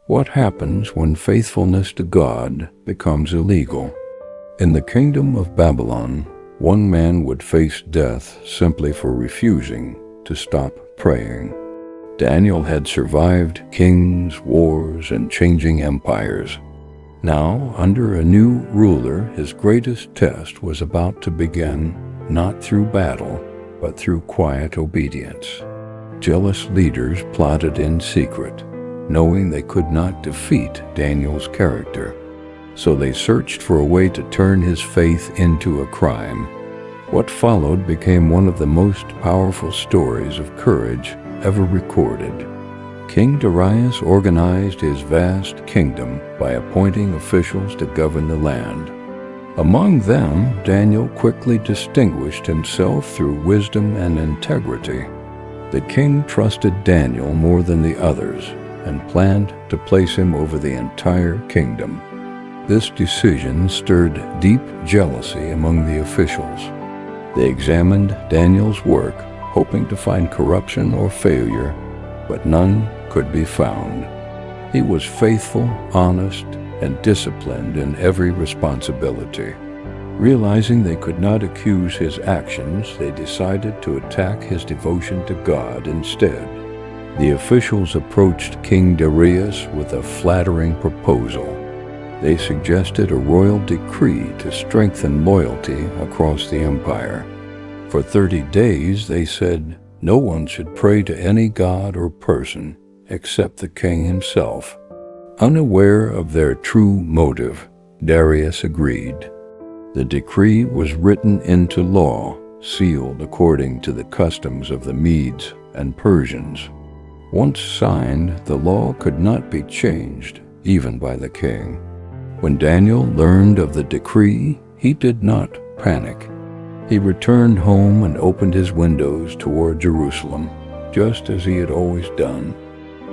What happens when faithfulness to God becomes illegal? In the kingdom of Babylon, one man would face death simply for refusing to stop praying. Daniel had survived kings, wars, and changing empires. Now, under a new ruler, his greatest test was about to begin, not through battle, but through quiet obedience. Jealous leaders plotted in secret, knowing they could not defeat Daniel's character. So they searched for a way to turn his faith into a crime. What followed became one of the most powerful stories of courage ever recorded. King Darius organized his vast kingdom by appointing officials to govern the land. Among them, Daniel quickly distinguished himself through wisdom and integrity. The king trusted Daniel more than the others and planned to place him over the entire kingdom. This decision stirred deep jealousy among the officials. They examined Daniel's work, hoping to find corruption or failure, but none could be found. He was faithful, honest, and disciplined in every responsibility. Realizing they could not accuse his actions, they decided to attack his devotion to God instead. The officials approached King Darius with a flattering proposal. They suggested a royal decree to strengthen loyalty across the empire. For 30 days, they said, no one should pray to any god or person except the king himself. Unaware of their true motive, Darius agreed. The decree was written into law, sealed according to the customs of the Medes and Persians. Once signed, the law could not be changed, even by the king. When Daniel learned of the decree, he did not panic. He returned home and opened his windows toward Jerusalem, just as he had always done.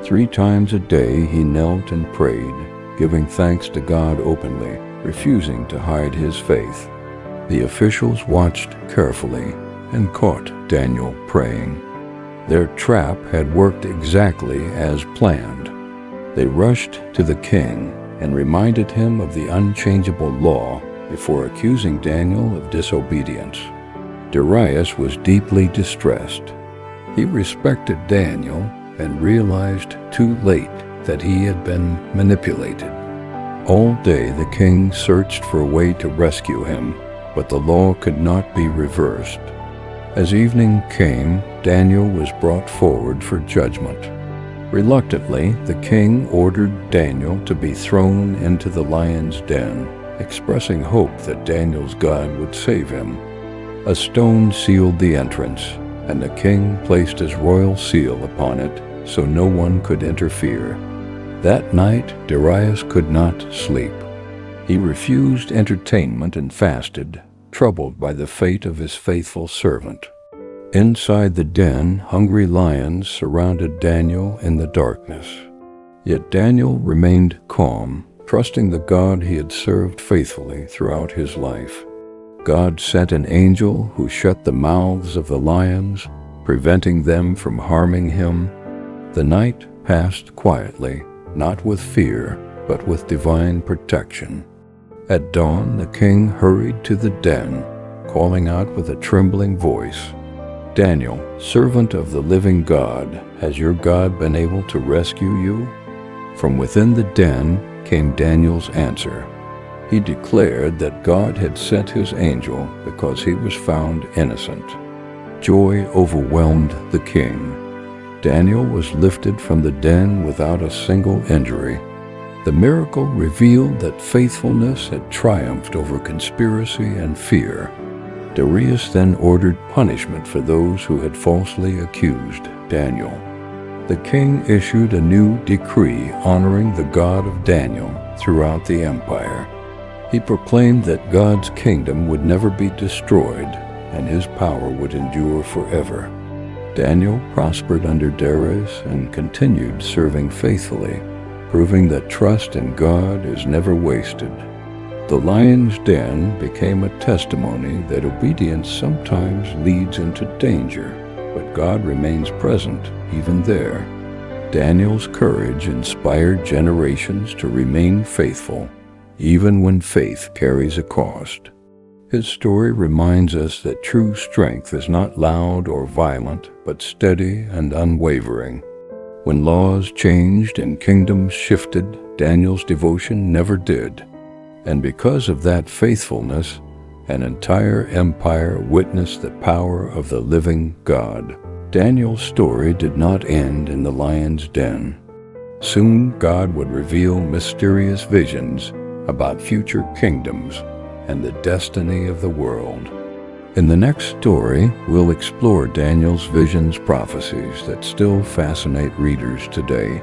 3 times a day he knelt and prayed, giving thanks to God openly, refusing to hide his faith. The officials watched carefully and caught Daniel praying. Their trap had worked exactly as planned. They rushed to the king and reminded him of the unchangeable law before accusing Daniel of disobedience. Darius was deeply distressed. He respected Daniel and realized too late that he had been manipulated. All day the king searched for a way to rescue him, but the law could not be reversed. As evening came, Daniel was brought forward for judgment. Reluctantly, the king ordered Daniel to be thrown into the lion's den, expressing hope that Daniel's God would save him. A stone sealed the entrance, and the king placed his royal seal upon it so no one could interfere. That night, Darius could not sleep. He refused entertainment and fasted, troubled by the fate of his faithful servant. Inside the den, hungry lions surrounded Daniel in the darkness. Yet Daniel remained calm, trusting the God he had served faithfully throughout his life. God sent an angel who shut the mouths of the lions, preventing them from harming him. The night passed quietly, not with fear, but with divine protection. At dawn, the king hurried to the den, calling out with a trembling voice, "Daniel, servant of the living God, has your God been able to rescue you?" From within the den came Daniel's answer. He declared that God had sent his angel because he was found innocent. Joy overwhelmed the king. Daniel was lifted from the den without a single injury. The miracle revealed that faithfulness had triumphed over conspiracy and fear. Darius then ordered punishment for those who had falsely accused Daniel. The king issued a new decree honoring the God of Daniel throughout the empire. He proclaimed that God's kingdom would never be destroyed and his power would endure forever. Daniel prospered under Darius and continued serving faithfully, proving that trust in God is never wasted. The lion's den became a testimony that obedience sometimes leads into danger, but God remains present even there. Daniel's courage inspired generations to remain faithful, even when faith carries a cost. His story reminds us that true strength is not loud or violent, but steady and unwavering. When laws changed and kingdoms shifted, Daniel's devotion never did. And because of that faithfulness, an entire empire witnessed the power of the living God. Daniel's story did not end in the lion's den. Soon God would reveal mysterious visions about future kingdoms and the destiny of the world. In the next story, we'll explore Daniel's visions, prophecies that still fascinate readers today.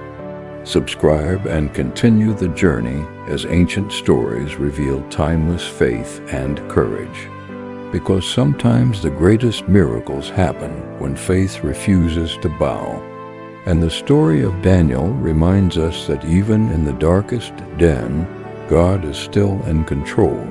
Subscribe and continue the journey as ancient stories reveal timeless faith and courage. Because sometimes the greatest miracles happen when faith refuses to bow. And the story of Daniel reminds us that even in the darkest den, God is still in control.